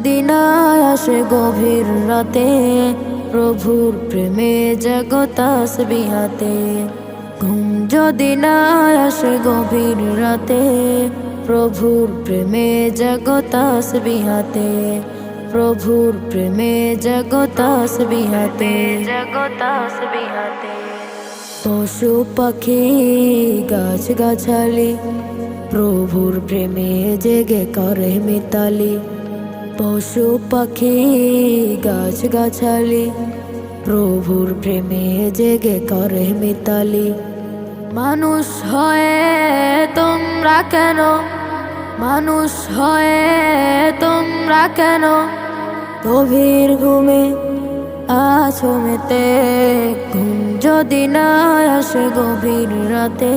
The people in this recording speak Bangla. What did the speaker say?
যদি না আসে গভীর রাতে, প্রভুর প্রেমে জাগো তাসবিহাতে। ঘুম যদি না আসে গভীর রাতে, প্রভুর প্রেমে জাগো তাসবিহাতে। প্রভুর প্রেমে জাগো তাসবিহাতে, জাগো তাসবিহাতে। পশু পাখি গাছ গাছালি, প্রভুর প্রেমে জেগে করে মিতালি। পশু পাখি গাছ গাছালি, প্রভুর প্রেমে জেগে করে মিতালি। মানুষ হয়ে তোমরা কেন, মানুষ হয়ে তোমরা কেন গভীর ঘুমে আছো মেতে? ঘুম যদি না আসে গভীর রাতে,